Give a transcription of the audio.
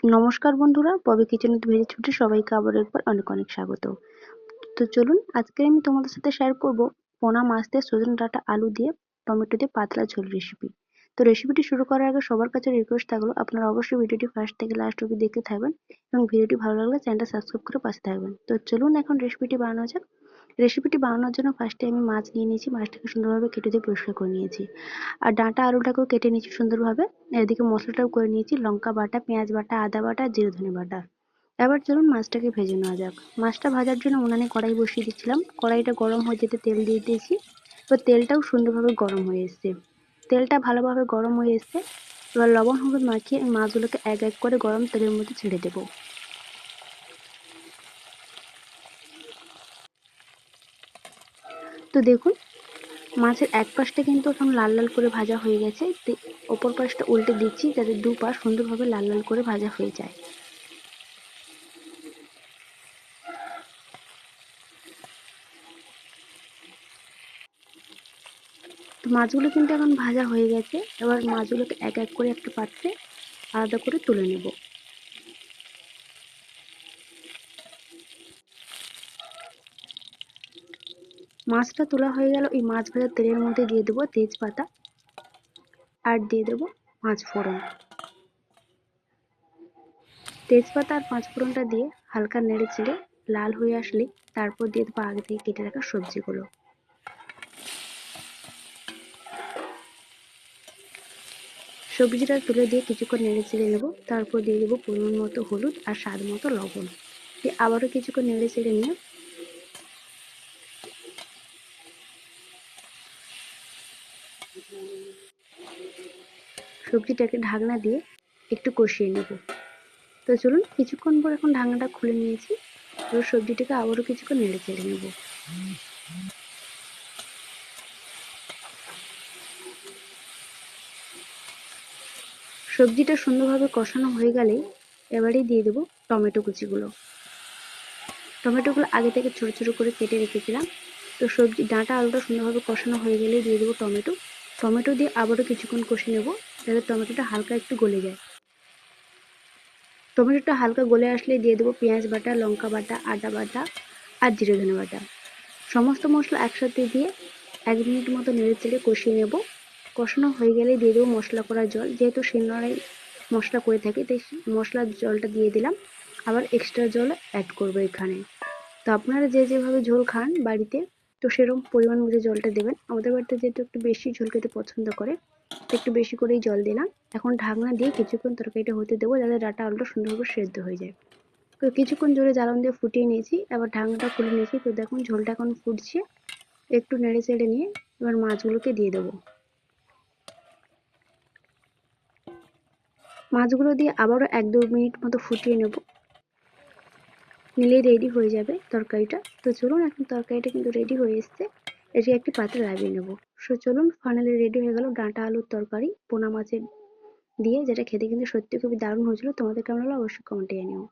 নমস্কার বন্ধুরা, poppy kitchen with veggie ছুটে সবাইকে আবার একবার অনেক অনেক স্বাগত। তো চলুন আজকে আমি তোমাদের সাথে শেয়ার করব পোনা মাছ দিয়ে সজনে ডাঁটা আলু দিয়ে টমেটো দিয়ে পাতলা ঝোল রেসিপি। তো রেসিপিটি শুরু করার আগে সবার কাছে রিকোয়েস্ট থাকলো আপনারা অবশ্যই ভিডিওটি ফার্স্ট থেকে লাস্ট অবধি দেখতে থাকবেন এবং ভিডিওটি ভালো লাগলে চ্যানেলটা সাবস্ক্রাইব করে পাশে থাকবেন। তো চলুন এখন রেসিপিটি বানানো যাক। রেসিপিটি বানানোর জন্য ফার্স্টে আমি মাছ নিয়ে নিয়েছি, মাছটাকে সুন্দরভাবে কেটে দিয়ে পরিষ্কার করে নিয়েছি আর ডাঁটা আলুটাকেও কেটে নিয়েছি সুন্দরভাবে। এদিকে মশলাটাও করে নিয়েছি, লঙ্কা বাটা, পেঁয়াজ বাটা, আদা বাটা, জিরে ধনে বাটা। এবার চলুন মাছটাকে ভেজে নেওয়া যাক। মাছটা ভাজার জন্য উনানে কড়াই বসিয়ে দিচ্ছিলাম, কড়াইটা গরম হয়ে যেতে তেল দিয়ে দিয়েছি। এবার তেলটাও সুন্দরভাবে গরম হয়ে এসছে, তেলটা ভালোভাবে গরম হয়ে এসছে। এবার লবণ হলুদ মাখিয়ে মাছগুলোকে এক এক করে গরম তেলের মধ্যে ছেড়ে দেবো। তো দেখুন মাছের এক পাশটা কিন্তু এখন লাল লাল করে ভাজা হয়ে গেছে, অপর পাশটা উল্টে দিচ্ছি যাতে দুপাশ সুন্দরভাবে লাল লাল করে ভাজা হয়ে যায়। তো মাছগুলো কিন্তু এখন ভাজা হয়ে গেছে। এবার মাছগুলোকে এক এক করে একটা পাত্রে আলাদা করে তুলে নেব। মাছটা তোলা হয়ে গেল। এই মাছ ভাজার তেলের মধ্যে দিয়ে দেবো তেজপাতা আর দিয়ে দেবো পাঁচ ফোড়ন। তেজপাতা আর পাঁচ ফোড়নটা দিয়ে হালকা নেড়ে চেড়ে লাল হয়ে আসলে তারপর দিয়ে দেবো আগে থেকে কেটে রাখা সবজিগুলো। সবজিটা তুলে দিয়ে কিছুক্ষণ নেড়ে চেড়ে নেবো, তারপর দিয়ে দেবো পরিমাণ মতো হলুদ আর স্বাদ মতো লবণ দিয়ে আবারও কিছুক্ষণ নেড়ে চেড়ে নিয়ে সবজিটাকে ঢাকনা দিয়ে একটু কষিয়ে নেব। তো চলুন কিছুক্ষণ পর এখন ঢাকনাটা খুলে নিয়েছি, এবার সবজিটাকে আবারও কিছুক্ষণ নেড়ে চেড়ে নেব। সবজিটা সুন্দরভাবে কষানো হয়ে গেলে এবারেই দিয়ে দেবো টমেটো কুচিগুলো। টমেটোগুলো আগে থেকে ছোট ছোট করে কেটে রেখেছিলাম। তো সবজি ডাঁটা আলুটা সুন্দরভাবে কষানো হয়ে গেলে দিয়ে দেবো টমেটো। টমেটো দিয়ে আবারও কিছুক্ষণ কষে নেব যাতে টমেটোটা হালকা একটু গলে যায়। টমেটোটা হালকা গলে আসলে দিয়ে দেবো পেঁয়াজ বাটা, লঙ্কা বাটা, আদা বাটা আর জিরে ধনে বাটা। সমস্ত মশলা একসাথে দিয়ে 1 মিনিট মতো নেড়ে চেড়ে কষিয়ে নেব। কষানো হয়ে গেলে দিয়ে দেবো মশলা করা জল, যেহেতু শিলনোড়ায় মশলা করে থাকি তাই মশলার জলটা দিয়ে দিলাম, আবার এক্সট্রা জল অ্যাড করবো এখানে। তো আপনারা যে যেভাবে ঝোল খান বাড়িতে তো সেরকম পরিমাণ বুঝে জলটা দেবেন। আমাদের বাড়িতে যেহেতু একটু বেশি ঝোল খেতে পছন্দ করে তো একটু বেশি করেই জল দিলাম। এখন ঢাকনা দিয়ে কিছুক্ষণ তরকারিটা হতে দেবো যাতে ডাঁটা আলুটা সুন্দরভাবে সেদ্ধ হয়ে যায়। তো কিছুক্ষণ জোরে জ্বালান দিয়ে ফুটিয়ে নিয়েছি, এবার ঢাকনাটা খুলে নিয়েছি। তো দেখুন ঝোলটা এখন ফুটছে, একটু নেড়ে চেড়ে নিয়ে এবার মাছগুলোকে দিয়ে দেবো। মাছগুলো দিয়ে আবারও 1-2 মিনিট মতো ফুটিয়ে নেব, নিলেই রেডি হয়ে যাবে তরকারিটা। তো চলুন এখন তরকারিটা কিন্তু রেডি হয়ে এসছে, এটি একটি পাত্রে লাগিয়ে নেব। সো চলুন ফাইনালি রেডি হয়ে গেল ডাঁটা আলুর তরকারি পোনা মাছের দিয়ে, যেটা খেতে কিন্তু সত্যি খুবই দারুণ হয়েছিল। তোমাদের কেমন লাগলো অবশ্যই কমেন্টে জানিও।